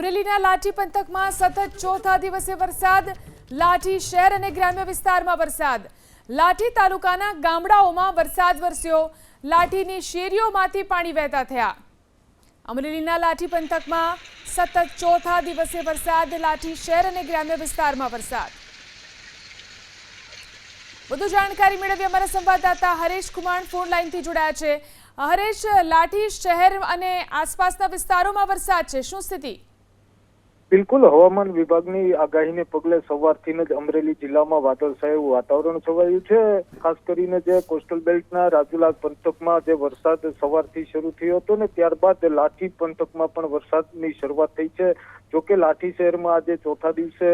અમરેલીના લાઠી પંથકમાં સતત ચોથા દિવસે વરસાદ. લાઠી શહેર અને ગ્રામ્ય વિસ્તારમાં વરસાદ. લાઠી તાલુકાના ગામડાઓમાં વરસાદ વરસ્યો. લાઠીની શેરીઓમાંથી પાણી વહેતા થયા. અમરેલીના લાઠી પંથકમાં સતત ચોથા દિવસે વરસાદ. લાઠી શહેર અને ગ્રામ્ય વિસ્તારમાં વરસાદ. વધુ જાણકારી મેળવી અમારા સંવાદદાતા હરેશ કુમાર ફોન લાઈનથી જોડાયા છે. હરેશ, લાઠી શહેર અને આસપાસના વિસ્તારોમાં વરસાદ છે, શું સ્થિતિ? બિલકુલ, હવામાન વિભાગની આગાહીને પગલે સવારથી જ અમરેલી જિલ્લામાં વાદળછાયું વાતાવરણ છવાયું છે. ખાસ કરીને જે કોસ્ટલ બેલ્ટના રાજુલા પંથકમાં જે વરસાદ સવારથી શરૂ થયો હતો ને ત્યારબાદ લાઠી પંથકમાં પણ વરસાદની શરૂઆત થઈ છે. જોકે લાઠી શહેરમાં આજે ચોથા દિવસે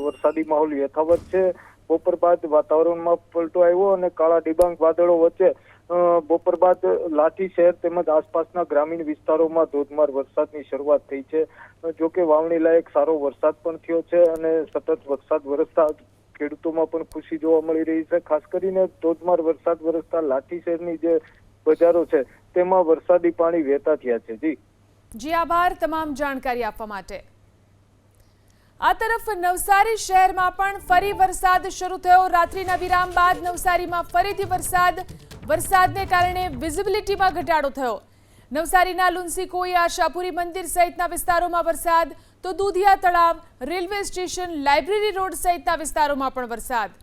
વરસાદી માહોલ યથાવત છે. બપોર બાદ વાતાવરણમાં પલટો આવ્યો અને કાળા ડિબાંગ વાદળો વચ્ચે બપોર બાદ લાઠી શહેર તેમજ આસપાસના ગ્રામીણ વિસ્તારોમાં ધોધમાર વરસાદની શરૂઆત થઈ છે. જોકે વાવણી લાયક સારો વરસાદ પણ થયો છે અને સતત વરસાદ વરસતા ખેડૂતોમાં પણ ખુશી જોવા મળી રહી છે. ખાસ કરીને ધોધમાર વરસાદ વરસતા લાઠી શહેરની જે બજારો છે તેમાં વરસાદી પાણી વહેતા થયા છે. જી આભાર તમામ જાણકારી આપવા માટે. આ તરફ નવસારી શહેરમાં પણ ફરી વરસાદ શરૂ થયો. રાત્રિના વિરામ બાદ નવસારીમાં ફરીથી વરસાદને કારણે વિઝિબિલિટીમાં ઘટાડો થયો. નવસારીના લુન્સી કોઈ, આશાપુરી મંદિર સહિતના વિસ્તારોમાં વરસાદ, તો દૂધિયા તળાવ, રેલવે સ્ટેશન, લાઇબ્રેરી રોડ સહિતના વિસ્તારોમાં પણ વરસાદ.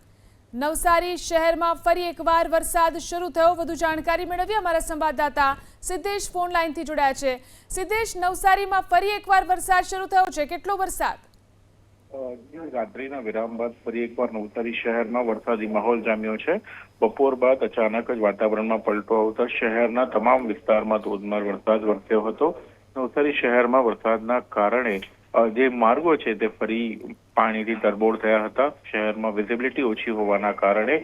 નવસારી શહેરમાં ફરી એકવાર વરસાદ શરૂ થયો. વધુ જાણકારી મેળવી અમારા સંવાદદાતા સિદ્ધેશ ફોન લાઈનથી જોડાયા છે. સિદ્ધેશ, નવસારીમાં ફરી એકવાર વરસાદ શરૂ થયો છે, કેટલો વરસાદ? રાત્રિના વિરામ બાદ ફરી એકવાર નવસારી શહેરમાં વરસાદી માહોલ જામ્યો છે. બપોર બાદ અચાનક જ વાતાવરણમાં પલટો આવતા શહેરના તમામ વિસ્તારમાં ધોધમાર વરસાદ વરસ્યો હતો. નવસારી શહેરમાં વરસાદના કારણે જે માર્ગો છે તે ફરી પાણીથી તરબોળ થયા હતા. શહેરમાં વિઝિબિલિટી ઓછી હોવાના કારણે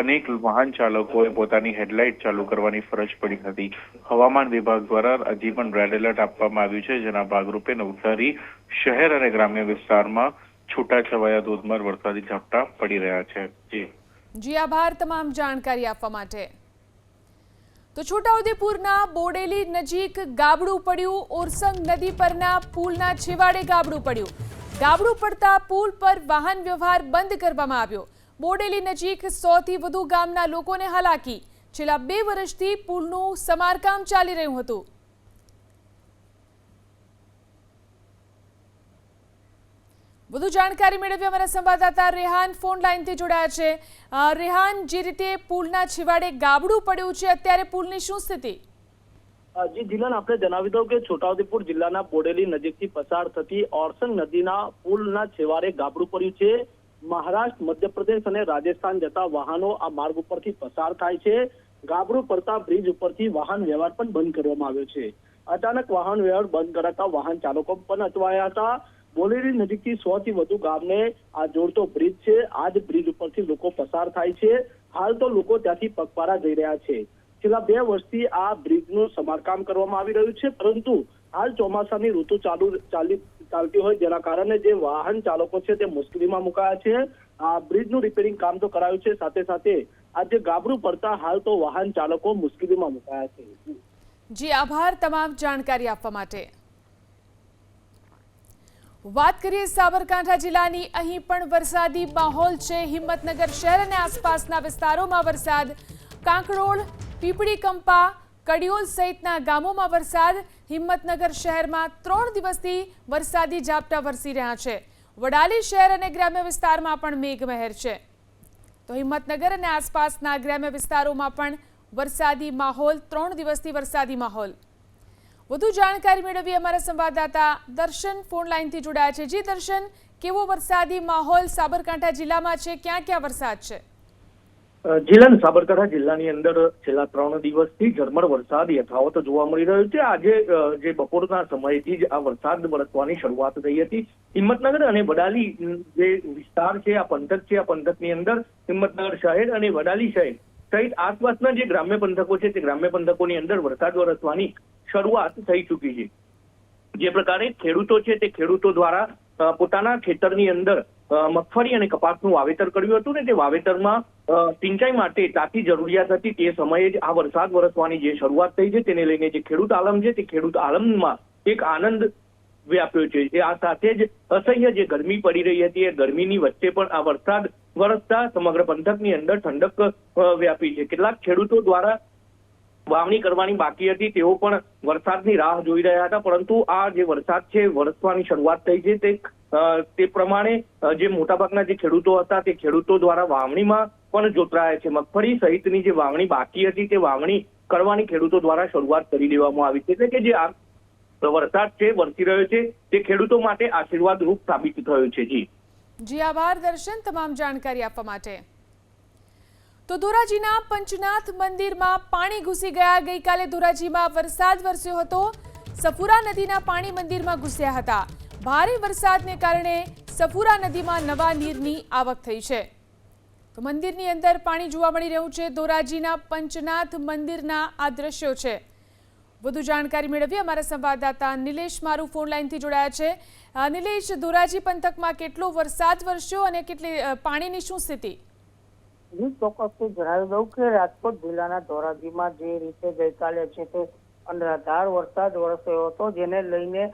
અનેક વાહન ચાલકોએ પોતાની હેડલાઇટ ચાલુ કરવાની ફરજ પડી હતી. હવામાન વિભાગ દ્વારા હજી પણ રેડ એલર્ટ આપવામાં આવ્યું છે, જેના ભાગરૂપે નવસારી શહેર અને ગ્રામ્ય વિસ્તારમાં છૂટાછવાયા ધોધમાર વરસાદી ઝાપટા પડી રહ્યા છે. જી આભાર તમામ જાણકારી આપવા માટે. તો છોટાઉદેપુરના બોડેલી નજીક ગાબડું પડ્યું. ઓરસંગ નદી પરના પુલના છેવાડે ગાબડું પડ્યું. ગાબડું પડતા પુલ પર વાહન વ્યવહાર બંધ કરવામાં આવ્યો. બોડેલી નજીક 100થી વધુ ગામના લોકોને હાલાકી. છેલ્લા 2 વર્ષથી પુલનું સમારકામ ચાલી રહ્યું હતું. વધુ જાણકારી મેળવી અમારા સંવાદદાતા રેહાન ફોન લાઈનથી જોડાયા છે. રેહાન, જે રીતે પુલના છેવાડે ગાબડું પડ્યું છે, અત્યારે પુલની શું સ્થિતિ? જી જીલન, આપણે જણાવી દઉં કે છોટાઉદેપુર જિલ્લાના બોડેલી નજીકથી પસાર થતી ઓરસંગ નદીના પુલના છેવાડે ગાબડું પડ્યું છે. મહારાષ્ટ્ર, મધ્યપ્રદેશ અને રાજસ્થાન જતા વાહનો આ માર્ગ ઉપરથી પસાર થાય છે. ગાબડું પડતા બ્રિજ ઉપરથી વાહન વ્યવહાર પણ બંધ કરવામાં આવ્યો છે. અચાનક વાહન વ્યવહાર બંધ કરાતા વાહન ચાલકો પણ અટવાયા હતા. બોડેલી નજીકથી 100થી વધુ ગામને આ જોડતો બ્રિજ છે. આ જ બ્રિજ ઉપરથી લોકો પસાર થાય છે. હાલ તો લોકો ત્યાંથી પગપાળા જઈ રહ્યા છે. છેલ્લા 2 વર્ષથી આ બ્રિજનું સમારકામ કરવામાં આવી રહ્યું છે, પરંતુ હાલ ચોમાસાની ઋતુ ચાલતી હોય જેના કારણે જે વાહન ચાલકો છે તે મુશ્કેલીમાં મુકાયા છે. આ બ્રિજનું રિપેરિંગ કામ તો કરાયું છે, સાથે સાથે આ જે ગાબડું પડતા હાલ તો વાહન ચાલકો મુશ્કેલીમાં મુકાયા છે. જી આભાર તમામ જાણકારી આપવા માટે. વાત કરીએ સાબરકાંઠા જિલ્લાની. અહીં પણ વરસાદી માહોલ છે. હિંમતનગર શહેર અને આસપાસના વિસ્તારોમાં વરસાદ. કાંકરોળ, પીપળી કંપા, કડિયોલ સહિતના ગામોમાં વરસાદ. હિંમતનગર શહેરમાં 3 દિવસથી વરસાદી ઝાપટા વરસી રહ્યા છે. વડાલી શહેર અને ગ્રામ્ય વિસ્તારમાં પણ મેઘમહેર છે. તો હિંમતનગર અને આસપાસના ગ્રામ્ય વિસ્તારોમાં પણ વરસાદી માહોલ, 3 દિવસથી વરસાદી માહોલ. વધુ જાણકારી મેળવી અમારા સંવાદદાતા દર્શન ફોન લાઈનથી જોડાયા છે. જી દર્શન, કેવો વરસાદી માહોલ સાબરકાંઠા જિલ્લામાં છે? ક્યાં ક્યાં વરસાદ છે? જીલન, સાબરકાંઠા જિલ્લાની અંદર છેલ્લા 3 દિવસથી ઝરમર વરસાદ યથાવત જોવા મળી રહ્યો છે. આજે જે બપોરના સમયથી જ આ વરસાદ વરસવાની શરૂઆત થઈ હતી. હિંમતનગર અને વડાલી જે વિસ્તાર છે, આ પંથક છે, આ પંથકની અંદર હિંમતનગર શહેર અને વડાલી શહેર સહિત આસપાસના જે ગ્રામ્ય પંથકો છે તે ગ્રામ્ય પંથકોની અંદર વરસાદ વરસવાની શરૂઆત થઈ ચૂકી છે. જે પ્રકારે ખેડૂતો છે તે ખેડૂતો દ્વારા પોતાના ખેતરની અંદર મગફળી અને કપાસનું વાવેતર કર્યું હતું ને તે વાવેતરમાં સિંચાઈ માટે તાતી જરૂરિયાત હતી. તે સમયે જ આ વરસાદ વરસવાની જે શરૂઆત થઈ છે તેને લઈને જે ખેડૂત આલમ છે તે ખેડૂત આલમમાં એક આનંદ વ્યાપ્યો છે. આ સાથે જ અસહ્ય જે ગરમી પડી રહી હતી એ ગરમીની વચ્ચે પણ આ વરસાદ વરસતા સમગ્ર પંથકની અંદર ઠંડક વ્યાપી છે. કેટલાક ખેડૂતો દ્વારા વાવણી કરવાની બાકી હતી તેઓ પણ વરસાદની રાહ જોઈ રહ્યા હતા, પરંતુ આ જે વરસાદ છે વરસવાની શરૂઆત થઈ છે તે પ્રમાણે જે મોટાભાગના જે ખેડૂતો હતા તે ખેડૂતો દ્વારા વાવણીમાં પણ જોતરાયા છે. મગફળી સહિતની જે વાવણી બાકી હતી તે વાવણી કરવાની ખેડૂતો દ્વારા શરૂઆત કરી દેવામાં આવી છે. એટલે કે જે આ વરસાદ છે વરસી રહ્યો છે તે ખેડૂતો માટે આશીર્વાદ રૂપ સાબિત થયો છે. જી આભાર દર્શન, તમામ જાણકારી આપવા માટે. તો ધોરાજીના પંચનાથ મંદિરમાં પાણી ઘૂસી ગયા. ગઈકાલે ધોરાજીમાં વરસાદ વરસ્યો હતો. સફુરા નદીના પાણી મંદિરમાં ઘૂસ્યા હતા. ભારે વરસાદને કારણે સફુરા નદીમાં નવા નીરની આવક થઈ છે. તો મંદિરની અંદર પાણી જોવા મળી રહ્યું છે. ધોરાજીના પંચનાથ મંદિરના આ દ્રશ્યો છે. વધુ જાણકારી મેળવી અમારા સંવાદદાતા નિલેશ મારું ફોન લાઈનથી જોડાયા છે. નિલેશ, ધોરાજી પંથકમાં કેટલો વરસાદ વરસ્યો અને કેટલી પાણીની શું સ્થિતિ? ચોક્કસથી જણાવી દઉં કે રાજકોટ જિલ્લાના ધોરાજીમાં જે રીતે ગઈકાલે છે તે અનરાધાર વરસાદ વરસ્યો હતો, જેને લઈને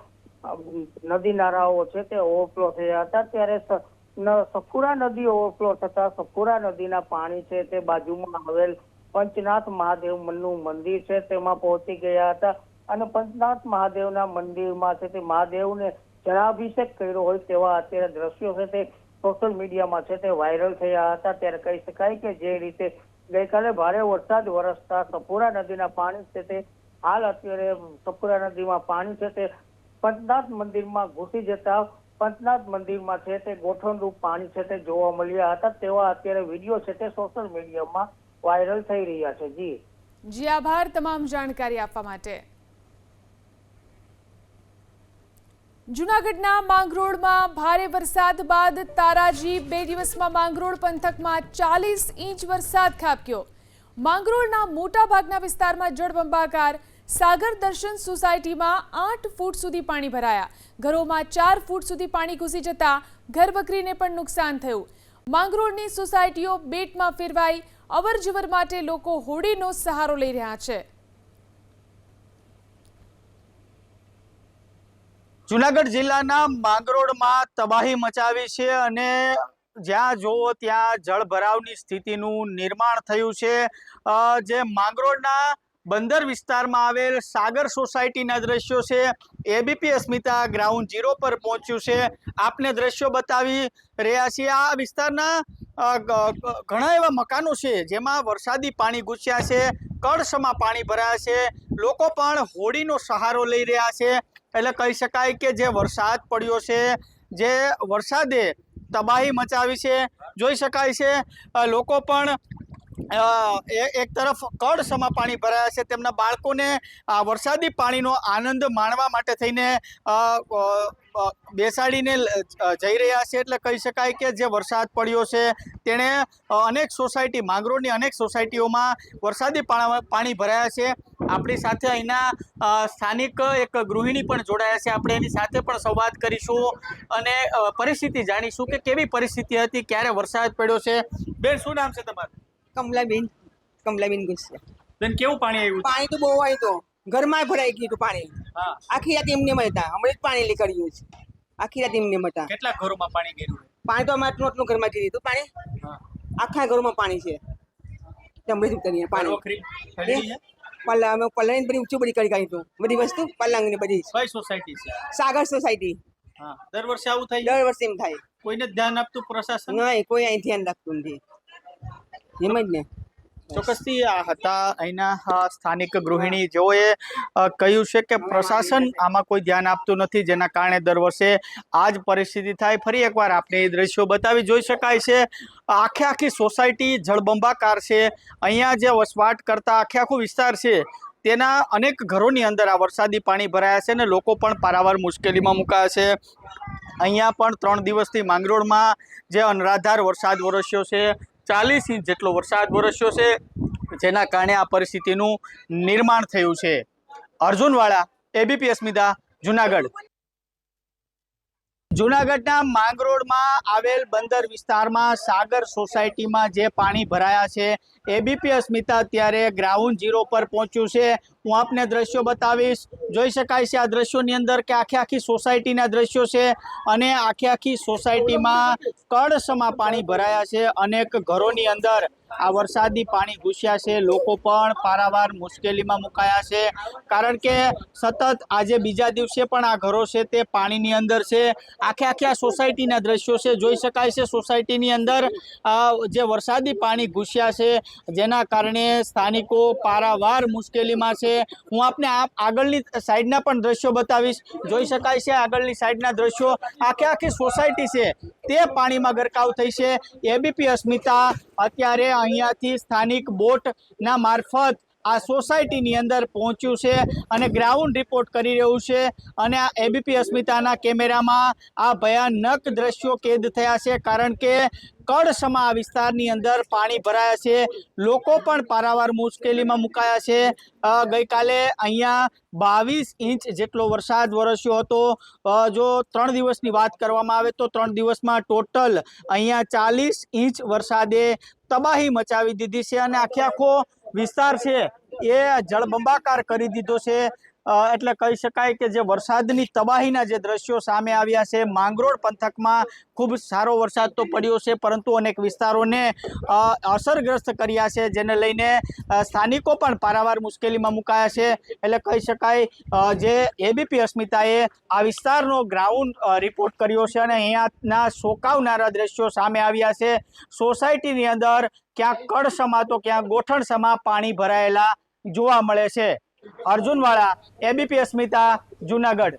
નદી નાળાઓ છે તે ઓવરફ્લો થયા હતા. ત્યારે સફુરા નદી ઓવરફ્લો થતા સફુરા નદીના પાણી છે તે બાજુમાં આવેલ પંચનાથ મહાદેવનું મંદિર છે તેમાં પહોંચી ગયા હતા અને પંચનાથ મહાદેવના મંદિરમાં છે તે મહાદેવને જળાભિષેક કર્યો હોય તેવા અત્યારે દ્રશ્યો છે તે સોશિયલ મીડિયામાં છે તે વાયરલ થયા હતા. ત્યારે કહી શકાય કે જે રીતે ગઈકાલે ભારે વરસાદ વરસતા સફુરા નદીના પાણી છે તે હાલ અત્યારે સફુરા નદીમાં પાણી છે તે પંચનાથ મંદિરમાં ઘૂસી જતા પંચનાથ મંદિરમાં છે તે ગોઠણરૂપ પાણી છે તે જોવા મળ્યા હતા. તેવા અત્યારે વિડીયો છે તે સોશિયલ મીડિયામાં વાયરલ થઈ રહ્યા છે. જી આભાર તમામ જાણકારી આપવા માટે. જૂનાગઢના માંગરોળમાં ભારે વરસાદ બાદ તારાજી 2 દિવસમાં માંગરોળ પંથકમાં 40 ઇંચ વરસાદ ખાબક્યો. માંગરોળના મોટા ભાગના વિસ્તારમાં જળબંબાકાર. સાગર દર્શન સોસાયટીમાં 8 ફૂટ સુધી પાણી ભરાયા. ઘરોમાં 4 ફૂટ સુધી પાણી ઘૂસી જતા ઘરવકરીને પણ નુકસાન થયું. માંગરોળની સોસાયટીઓ બેટમાં ફેરવાઈ. અવરજવર માટે લોકો હોડીનો સહારો લઈ રહ્યા છે. જૂનાગઢ જિલ્લાના માંગરોળમાં તબાહી મચાવી છે અને જ્યાં જોવો ત્યાં જળભરાવની સ્થિતિનું નિર્માણ થયું છે. જે માંગરોળના બંદર વિસ્તારમાં આવેલ સાગર સોસાયટીના દ્રશ્યો છે. એબીપી અસ્મિતા ગ્રાઉન્ડ 0 પર પહોંચ્યું છે. આપને દ્રશ્યો બતાવી રહ્યા છીએ. આ વિસ્તારના ઘણા એવા મકાનો છે જેમાં વરસાદી પાણી ઘૂસ્યા છે, કળશમાં પાણી ભરાયા છે. લોકો પણ હોડીનો સહારો લઈ રહ્યા છે. એટલે કહી શકાય કે જે વરસાદ પડ્યો છે, જે વરસાદે તબાહી મચાવી છે. જોઈ શકાય છે લોકો પણ એક તરફ કળશમાં પાણી ભરાયા છે. તેમના બાળકોને વરસાદી પાણીનો આનંદ માણવા માટે થઈને બેસાડીને જઈ રહ્યા છે. એટલે કહી શકાય કે જે વરસાદ પડ્યો છે તેણે અનેક સોસાયટી માંગરોળની અનેક સોસાયટીઓમાં વરસાદી પાણી ભરાયા છે. આપણી સાથે અહીંના સ્થાનિક એક ગૃહિણી પણ જોડાયા છે. આપણે એની સાથે પણ સંવાદ કરીશું અને પરિસ્થિતિ જાણીશું કે કેવી પરિસ્થિતિ હતી, ક્યારે વરસાદ પડ્યો છે. બેન, શું નામ છે તમારું? કમલાબેન ગુસ્સા. બેન, કેવું પાણી આવ્યું? પાણી તો બહુ આવ્યું તો ઘરમાં ભરાઈ ગયું હતું પાણી. હા, આખી રાત એમને હતા. હમણાં જ પાણી નીકળ્યું છે. આખી રાત એમને હતા. કેટલા ઘરોમાં પાણી ગયું? પાણી તો અમારે આટલું ઘરમાં ગયું હતું પાણી. આખા ઘરોમાં પાણી છે. હમણાં જ કરીએ પાણી. પલ્લા અમે પલ્લાની બધી ઊંચું બધી કરી કાઢી હતું. બધી વસ્તુ પલ્લાંગની બધી. કઈ સોસાયટી છે? સાગર સોસાયટી. હા, દર વર્ષે આવું થાય? દર વર્ષે એમ થાય. કોઈને ધ્યાન આપતું પ્રશાસન? નહીં, કોઈ અહીં ધ્યાન રાખતું નથી. એમ જ ને. ચોક્કસથી આ હતા અહીંના સ્થાનિક ગૃહિણી, જેઓએ કહ્યું છે કે પ્રશાસન આમાં કોઈ ધ્યાન આપતું નથી, જેના કારણે દર વર્ષે આ જ પરિસ્થિતિ થાય. ફરી એકવાર આપણે એ દ્રશ્યો બતાવી. જોઈ શકાય છે આખી સોસાયટી જળબંબાકાર છે. અહીંયા જે વસવાટ કરતા આખો વિસ્તાર છે તેના અનેક ઘરોની અંદર આ વરસાદી પાણી ભરાયા છે અને લોકો પણ પારાવાર મુશ્કેલીમાં મુકાયા છે. અહીંયા પણ 3 દિવસથી માંગરોળમાં જે અનરાધાર વરસાદ વરસ્યો છે, 40 ઇંચ જેટલો વરસાદ વરસ્યો છે, જેના કારણે આ પરિસ્થિતિનું નિર્માણ થયું છે. અર્જુનવાળા, એબીપી અસ્મિતા, જૂનાગઢ. જૂનાગઢના માંગરોળમાં આવેલ બંદર વિસ્તારમાં સાગર સોસાયટીમાં જે પાણી ભરાયા છે, એબીપી અસ્મિતા અત્યારે ગ્રાઉન્ડ 0 પર પહોંચ્યું છે. હું આપને દ્રશ્યો બતાવીશ। જોઈ શકાય છે આ દ્રશ્યોની અંદર કે આખી સોસાયટીના દ્રશ્યો છે અને આખી સોસાયટીમાં કળશમાં પાણી ભરાયા છે। અનેક ઘરોની અંદર આ વરસાદી પાણી ઘૂસ્યા છે। લોકો પણ પારાવાર મુશ્કેલીમાં મુકાયા છે, કારણ કે સતત આજે બીજા દિવસે પણ આ ઘરો છે તે પાણીની અંદર છે। આખે આ સોસાયટીના દ્રશ્યો છે। જોઈ શકાય છે સોસાયટીની અંદર જે વરસાદી પાણી ઘૂસ્યા છે, જેના કારણે સ્થાનિકો પારાવાર મુશ્કેલીમાં છે। હું આપને આગળની સાઈડના પણ દ્રશ્યો બતાવીશ। જોઈ શકાય છે આગળની સાઈડના દ્રશ્યો, આખી સોસાયટી છે તે પાણીમાં ગરકાવ થઈ છે। એબીપી અસ્મિતા અત્યારે અહીંયાથી સ્થાનિક બોટના મારફત આ સોસાયટીની અંદર પહોંચ્યું છે અને ગ્રાઉન્ડ રિપોર્ટ કરી રહ્યું છે। અને આ એબીપી અસ્મિતાના કેમેરામાં આ ભયાનક દ્રશ્યો કેદ થયા છે, કારણ કે કળશમાં આ વિસ્તારની અંદર પાણી ભરાયા છે। લોકો પણ પારાવાર મુશ્કેલીમાં મુકાયા છે। ગઈકાલે અહીંયા 22 ઇંચ જેટલો વરસાદ વરસ્યો હતો। જો 3 દિવસની વાત કરવામાં આવે તો 3 દિવસમાં ટોટલ અહીંયા 40 ઇંચ વરસાદે તબાહી મચાવી દીધી છે અને આખો વિસ્તાર છે એ જળબંબાકાર કરી દીધો છે। એટલે કહી શકાય કે જે વરસાદની તબાહીના જે દ્રશ્યો સામે આવ્યા છે। માંગરોળ પંથકમાં ખૂબ સારો વરસાદ તો પડ્યો છે, પરંતુ અનેક વિસ્તારોને અસરગ્રસ્ત કર્યા છે, જેને લઈને સ્થાનિકો પણ પારાવાર મુશ્કેલીમાં મુકાયા છે। એટલે કહી શકાય જે એબીપી અસ્મિતાએ આ વિસ્તારનો ગ્રાઉન્ડ રિપોર્ટ કર્યો છે અને અહીંયાના ચોંકાવનારા દ્રશ્યો સામે આવ્યા છે। સોસાયટીની અંદર ક્યાંક કળશમાં તો ક્યાંક ગોઠણસમાં પાણી ભરાયેલા જોવા મળે છે। અર્જુનવાળા, એબીપી અસ્મિતા, જૂનાગઢ।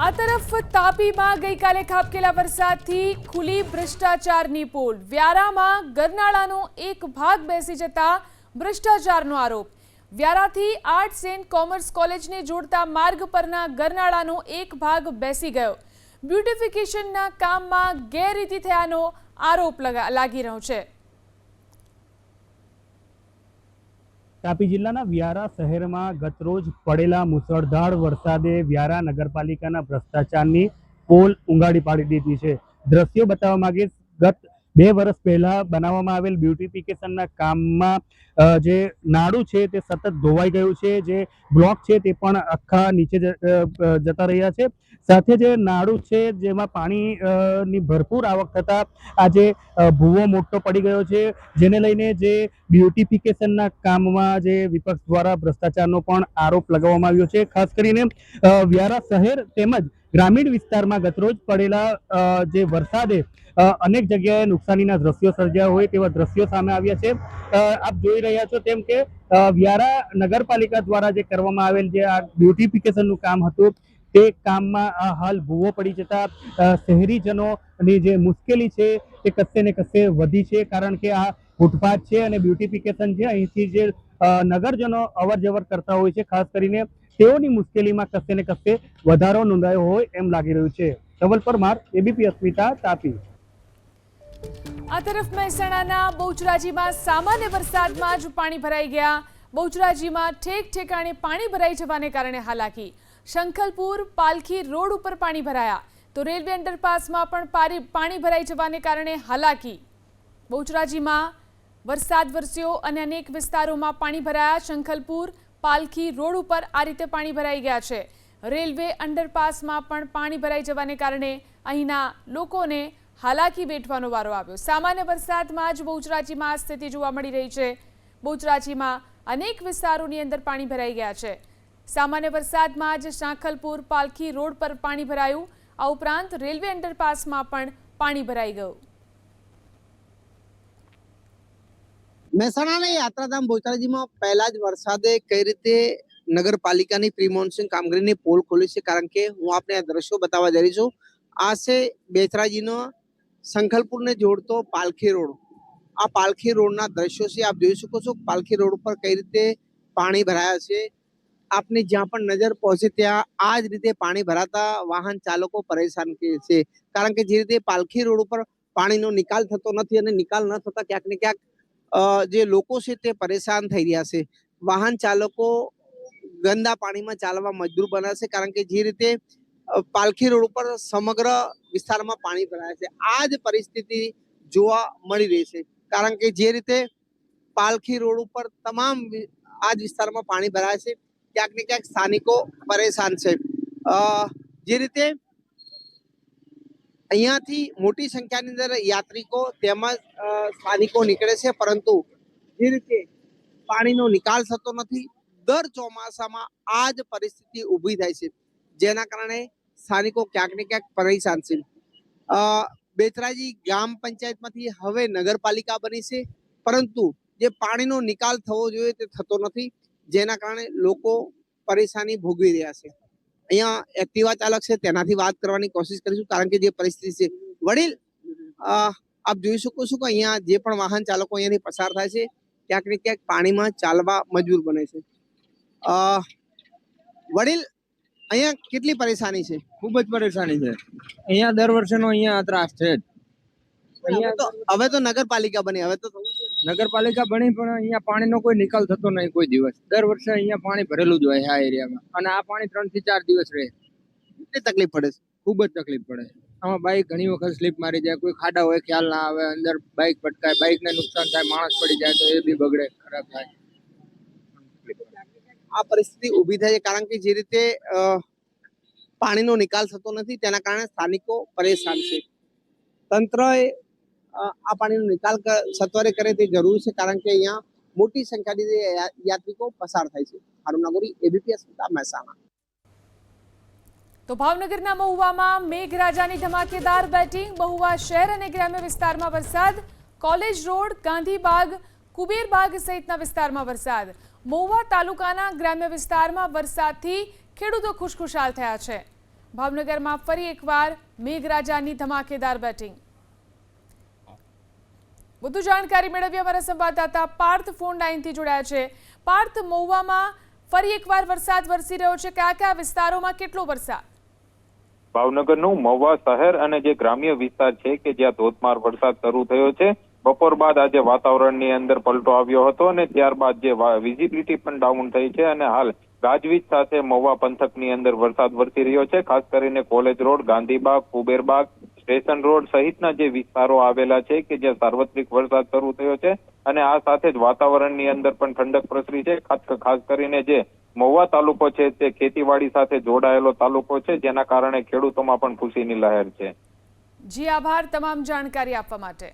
આ તરફ તાપીમાં ગઈકાલે ખાબકેલા વરસાદથી ખુલી ભ્રષ્ટાચારની પોલ। વ્યારામાં ગરનાળાનો એક ભાગ બેસી જતા ભ્રષ્ટાચારનો આરોપ। વ્યારાથી આર્ટ્સ એન્ડ કોમર્સ કોલેજને જોડતા માર્ગ પરના ગરનાળાનો એક ભાગ બેસી ગયો। બ્યુટિફિકેશનના કામમાં ગેરરીતિ થયાનો આરોપ લાગી રહ્યો છે। તાપી જિલ્લાના વ્યારા શહેરમાં ગતરોજ પડેલા મુસળધાર વરસાદે વ્યારા નગરપાલિકાના ભ્રષ્ટાચારની પોલ ઉંગાડી પાડી દીધી છે। દ્રશ્યો બતાવવા માંગે, ગત 2 વર્ષ પહેલા બનાવવામાં આવેલ બ્યુટિફિકેશનના કામમાં જે નાડું છે તે સતત ધોવાઈ ગયું છે। જે બ્લોક છે તે પણ આખા નીચે જતા રહ્યા છે। સાથે જે નાડું છે જેમાં પાણીની ભરપૂર આવક થતા આજે ભૂવો મોટો પડી ગયો છે, જેને લઈને જે બ્યુટિફિકેશનના કામમાં જે વિપક્ષ દ્વારા ભ્રષ્ટાચારનો પણ આરોપ લગાવવામાં આવ્યો છે। ખાસ કરીને વ્યારા શહેર તેમજ ગ્રામીણ વિસ્તારમાં ગતરોજ પડેલા જે વરસાદે અનેક જગ્યાએ નુકસાનીના દ્રશ્યો સર્જ્યા હોય તેવા દ્રશ્યો સામે આવ્યા છે। આપ જોઈ રહ્યા છો તેમ કે વ્યારા નગરપાલિકા દ્વારા જે કરવામાં આવેલ જે આ બ્યુટિફિકેશનનું કામ હતું તે કામમાં હાલ ભૂવો પડી જતા શહેરીજનોની જે મુશ્કેલી છે તે કશે ને કશે વધી છે, કારણ કે આ ફૂટપાથ છે અને બ્યુટિફિકેશન છે, અહીંથી જે નગરજનો અવર જવર કરતા હોય છે, ખાસ કરીને તેઓની મુશ્કેલીમાં કશે ને કશે વધારો નોંધાયો હોય એમ લાગી રહ્યું છે। ધવલ પરમાર, એબીપી અસ્મિતા, તાપી। આ તરફ મહેસાણાના બહુચરાજીમાં સામાન્ય વરસાદમાં જ પાણી ભરાઈ ગયા। બહુચરાજીમાં ઠેક ઠેકાણે પાણી ભરાઈ જવાને કારણે હાલાકી। શંખલપુર પાલખી રોડ ઉપર પાણી ભરાયા તો રેલવે અંડરપાસમાં પણ પાણી ભરાઈ જવાને કારણે હાલાકી। બહુચરાજીમાં વરસાદ વરસ્યો અને અનેક વિસ્તારોમાં પાણી ભરાયા। શંખલપુર પાલખી રોડ ઉપર આ રીતે પાણી ભરાઈ ગયા છે। રેલવે અંડરપાસમાં પણ પાણી ભરાઈ જવાને કારણે અહીંના લોકોને હાલાકી વેઠવાનો વારો આવ્યો। સામાન્ય વરસાદમાં જ બહુચરાજીમાં આ સ્થિતિ જોવા મળી રહી છે। બહુચરાજીમાં અનેક વિસ્તારોની અંદર પાણી ભરાઈ ગયા છે। સામાન્ય વરસાદમાં જ શાંખલપુર પાલખી રોડ પર પાણી ભરાયું। આ ઉપરાંત રેલવે અંડરપાસમાં પણ પાણી ભરાઈ ગયું। મહેસાણાના યાત્રાધામ બહુચરાજીમાં પહેલા જ વરસાદે કઈ રીતે નગરપાલિકાની પ્રી મોન્સૂન કામગીરીની પોલ ખોલી છે, કારણ કે હું આપને આ દ્રશ્યો બતાવવા જઈ રહી છું। આ છે બેચરાજીનો શંખલપુરને જોડતો પાલખી રોડ। આ પાલખી રોડના દ્રશ્યો છે, આપ જોઈ શકો છો પાલખી રોડ ઉપર કઈ રીતે પાણી ભરાયા છે। આપની જ્યાં પણ નજર પહોંચે ત્યાં આ જ રીતે પાણી ભરાતા વાહન ચાલકો પરેશાન છે, કારણ કે જે રીતે પાલખી રોડ ઉપર પાણીનો નિકાલ થતો નથી અને નિકાલ ન થતા ક્યાંક ને ક્યાંક જે લોકો છે તે પરેશાન થઈ રહ્યા છે। વાહન ચાલકો ગંદા પાણીમાં ચાલવા મજબૂર બન્યા છે, કારણ કે જે રીતે પાલખી રોડ ઉપર સમગ્ર વિસ્તારમાં પાણી ભરાય છે। આ જ પરિસ્થિતિ જોવા મળી રહી છે, કારણ કે જે રીતે પાલખી રોડ ઉપર તમામ આ જ વિસ્તારમાં પાણી ભરાય છે, ક્યાંક ને ક્યાંક સ્થાનિકો પરેશાન છે. જે રીતે અહીંયાથી મોટી સંખ્યાની અંદર યાત્રિકો તેમજ સ્થાનિકો નીકળે છે, પરંતુ જે રીતે પાણીનો નિકાલ થતો નથી, દર ચોમાસામાં આ જ પરિસ્થિતિ ઊભી થાય છે, જેના કારણે સ્થાનિકો ક્યાંક ને ક્યાંક પરેશાન છે. બેચરાજી ગ્રામ પંચાયતમાંથી હવે નગરપાલિકા બની છે, પરંતુ જે પાણીનો નિકાલ થવો જોઈએ તે થતો નથી, જેના કારણે લોકો પરેશાની ભોગવી રહ્યા છે. અહીંયા એક્ટિવા ચાલક છે, તેનાથી વાત કરવાની કોશિશ કરીશું, કારણ કે જે પરિસ્થિતિ છે. વડીલ, આપ જોઈ શકો છો કે અહીંયા જે પણ વાહન ચાલકો અહીંયાથી પસાર થાય છે, ક્યાંક ને ક્યાંક પાણીમાં ચાલવા મજબૂર બને છે. વડીલ, અહીંયા કેટલી પરેશાની છે? ખૂબ જ પરેશાની છે. અહીંયા દર વર્ષેનો અહીંયા ત્રાસ છે જ. હવે તો નગરપાલિકા બની, હવે તો નગરપાલિકા બની, પણ અહીંયા પાણીનો કોઈ નિકાલ થતો નહીં કોઈ દિવસ. દર વર્ષે અહીંયા પાણી ભરેલું જ હોય આ એરિયામાં, અને આ પાણી 3 થી 4 દિવસ રહે. કેટલી તકલીફ પડે છે? ખૂબ જ તકલીફ પડે. આમાં બાઇક ઘણી વખત સ્લીપ મારી જાય, કોઈ ખાડા હોય ખ્યાલ ના આવે, અંદર બાઇક પટકાય, બાઇકને નુકસાન થાય, માણસ પડી જાય તો એ બી બગડે, ખરાબ થાય. આ પરિસ્થિતિ ઊભી થાય છે કારણ કે જે રીતે પાણીનો નિકાલ થતો નથી, તેના કારણે સ્થાનિકો પરેશાન છે. તંત્રએ આ પાણીનો નિકાલ સત્વરે કરે તે જરૂરી છે, કારણ કે અહીંયા મોટી સંખ્યાની યાત્રિકો પસાર થાય છે. હારૂન નાગોરી, એબીપી અસ્મિતા, મહેસાણા. તો ભાવનગરના મહુવામાં મેઘરાજાની ધમાકેદાર બેટિંગ. મહુવા શહેર અને ગ્રામ્ય વિસ્તારમાં વરસાદ. કોલેજ રોડ, ગાંધીબાગ, કુબેરબાગ સહિતના વિસ્તારમાં વરસાદ. મહુવા તાલુકાના ગ્રામ્ય વિસ્તારમાં વરસાદથી ખેડૂતો ખુશખુશાલ થયા છે. ભાવનગરમાં ફરી એકવાર મેઘરાજાની ધમાકેદાર બેટિંગ. વધુ જાણકારી મેળવી અમારા સંવાદદાતા પાર્થ ફોન લાઈનથી જોડાયા છે. પાર્થ, મહુવામાં ફરી એકવાર વરસાદ વરસી રહ્યો છે. કયા કયા વિસ્તારોમાં કેટલો વરસાદ? ભાવનગરનું મહુવા શહેર અને જે ગ્રામ્ય વિસ્તાર છે કે જ્યાં ધોધમાર વરસાદ શરૂ થયો છે. બપોર બાદ આજે વાતાવરણની અંદર પલટો આવ્યો હતો અને ત્યારબાદ જે વિઝિબિલિટી પણ ડાઉન થઈ છે અને હાલ ગાજવીજ સાથે મહુવા પંથકની અંદર વરસાદ વરસી રહ્યો છે. ખાસ કરીને college road, Gandhibagh, Kuberbagh, station road સહિતના જે વિસ્તારો આવેલા છે કે જ્યાં સાર્વત્રિક વરસાદ શરૂ થયો છે અને આ સાથે જ વાતાવરણની અંદર પણ ઠંડક પ્રસરી છે. ખાસ કરીને જે મહુવા તાલુકો છે તે ખેતીવાડી સાથે જોડાયેલો તાલુકો છે, જેના કારણે ખેડૂતોમાં પણ ખુશીની લહેર છે. જી આભાર તમામ જાણકારી આપવા માટે.